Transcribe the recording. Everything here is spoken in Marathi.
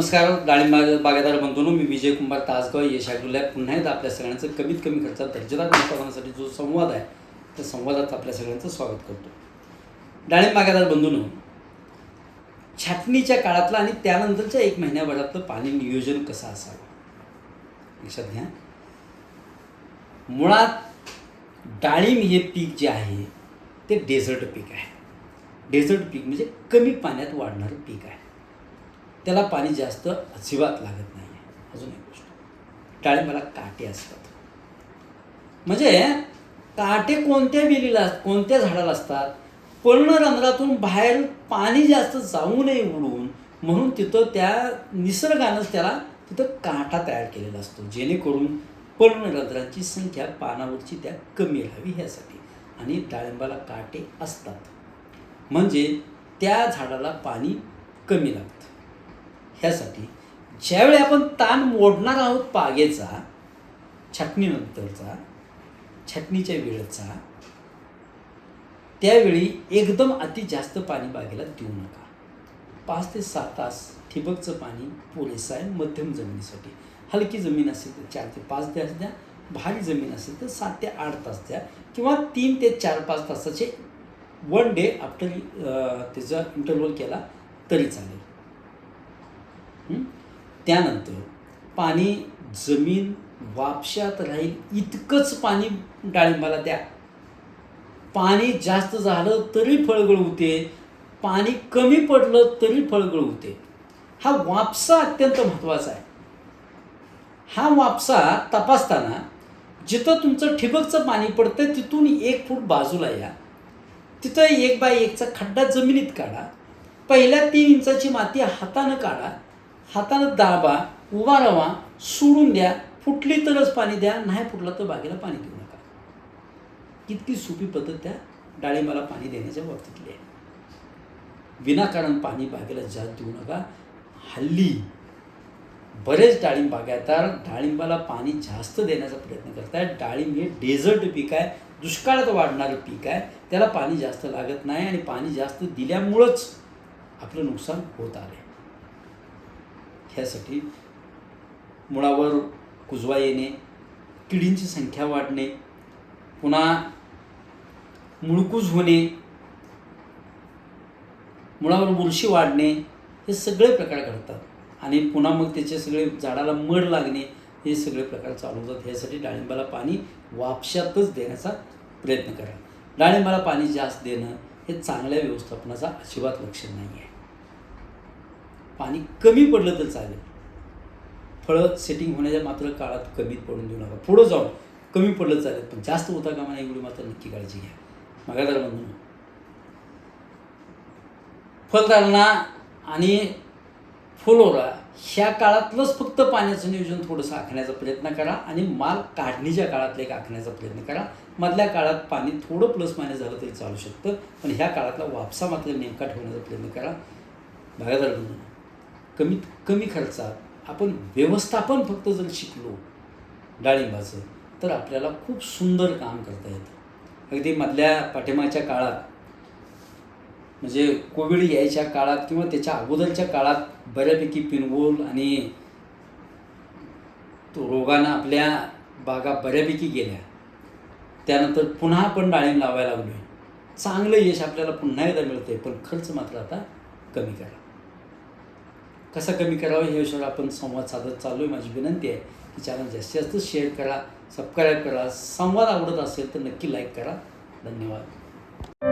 नमस्कार डाळिंब बागायतदार बंधूंनो, मी विजय कुमार तासगाव यश ॲग्रोलॅब पुन्हा एकदा आपल्या सगळ्यांचं कमीत कमी खर्चात दर्जेदार उत्पादनासाठी जो संवाद आहे त्या संवादात आपल्या सगळ्यांचं स्वागत करतो. डाळिंब बागायतदार बंधूंनो, छाटणीच्या काळातलं आणि त्यानंतरच्या 1 महिन्याभरातलं पाणी नियोजन कसं असावं लक्षात घ्या. मुळात डाळिंब हे पीक जे आहे ते डेझर्ट पीक आहे. डेझर्ट पीक म्हणजे कमी पाण्यात वाढणारं पीक आहे. त्याला पाणी जास्त अजिबात लागत नाही आहे. अजून एक गोष्ट, डाळिंबाला काटे असतात. म्हणजे काटे कोणत्या वेलीला कोणत्या झाडाला असतात? पर्णरंध्रातून बाहेर पाणी जास्त जाऊ नये उडून, म्हणून तिथं त्या निसर्गानंच त्याला तिथं काटा तयार केलेला असतो, जेणेकरून पर्णरंध्रांची संख्या पानावरची त्या कमी राहावी ह्यासाठी. आणि डाळिंबाला काटे असतात म्हणजे त्या झाडाला पाणी कमी लागतं. ह्यासाठी ज्यावेळी आपण ताण मोडणार आहोत बागेचा, छाटणीनंतरचा, छाटणीच्या वेळेचा, त्यावेळी एकदम अति जास्त पाणी बागेला देऊ नका. 5 ते 6 तास ठिबकचं पाणी पुरेसं आहे. मध्यम जमिनीसाठी, हलकी जमीन असेल तर 4 ते 5 तास द्या, भारी जमीन असेल तर 7 ते 8 तास द्या, किंवा 3 ते 4-5 तासाचे 1 डे आफ्टर त्याचा इंटरव्हल केला तरी चालेल. त्यानंतर पाणी जमीन वापशात राहील इतकंच पाणी डाळिंबाला द्या. पाणी जास्त झालं तरी फळ गळवते, पाणी कमी पडलं तरी फळ गळवते. हा वापसा अत्यंत महत्त्वाचा आहे. हा वापसा तपासताना जिथं तुमचं ठिबकचं पाणी पडतं तिथून 1 फूट बाजूला या, तिथं 1 बाय 1चा खड्डा जमिनीत काढा. पहिल्या 3 इंचाची माती हातानं काढा, हातानं दाबा, उभा राहा, सोडून द्या. फुटली तरच पाणी द्या, नाही फुटलं तर बागेला पाणी देऊ नका. इतकी सोपी पद्धत त्या डाळिंबाला पाणी देण्याच्या बाबतीतली आहे. विनाकारण पाणी बागेला जास्त देऊ नका. हल्ली बरेच डाळिंब बागायतदार डाळिंबाला पाणी जास्त देण्याचा प्रयत्न करत आहेत. डाळिंब हे डेझर्ट पीक आहे, दुष्काळात वाढणारं पीक आहे. त्याला पाणी जास्त लागत नाही आणि पाणी जास्त दिल्यामुळंच आपलं नुकसान होत आलं. ह्यासाठी मुळावर कुजवा येणे, किडींची संख्या वाढणे, पुन्हा मुळकूज होणे, मुळावर बुरशी वाढणे, हे सगळे प्रकार घडतात. आणि पुन्हा मग त्याचे सगळे झाडाला मड लागणे, हे सगळे प्रकार चालू होतात. ह्यासाठी डाळिंबाला पाणी वापशातच देण्याचा प्रयत्न करा. डाळिंबाला पाणी जास्त देणं हे चांगल्या व्यवस्थापनाचा अजिबात लक्षण नाही आहे. पाणी कमी पडलं तर चालेल, फळं सेटिंग होण्याच्या मात्र काळात कमी पडून देऊ नका. पुढं जाऊन कमी पडलं चालेल, पण जास्त होता कामा नये एवढी मात्र नक्की काळजी घ्या. बागायतदार बंधूंनो, फलधारणा आणि फुलोरा ह्या काळातलंच फक्त पाण्याचं नियोजन थोडंसं आखण्याचा प्रयत्न करा आणि माल काढणीच्या काळातलं एक आखण्याचा प्रयत्न करा. मधल्या काळात पाणी थोडं प्लस मायनस झालं तरी चालू शकतं, पण ह्या काळातला वापसा मात्र नेमका ठेवण्याचा प्रयत्न करा. बागायतदार बंधूंनो, कमीत कमी खर्चात आपण व्यवस्थापन फक्त जर शिकलो डाळिंबाचं तर आपल्याला खूप सुंदर काम करता येतं. अगदी मधल्या पाठिंबाच्या काळात म्हणजे कोविड यायच्या काळात किंवा त्याच्या अगोदरच्या काळात बऱ्यापैकी पिनवोल आणि तो रोगानं आपल्या बागा बऱ्यापैकी गेल्या. त्यानंतर पुन्हा आपण डाळिंब लावायला लागलो आहे. चांगलं यश आपल्याला पुन्हा एकदा मिळतं आहे, पण खर्च मात्र आता कमी करा. कसं कमी करावं ह्या विषयावर आपण संवाद साधत चाललो आहे. माझी विनंती आहे की चॅनल जास्तीत जास्त शेअर करा, सबस्क्राईब करा. संवाद आवडत असेल तर नक्की लाईक करा. धन्यवाद.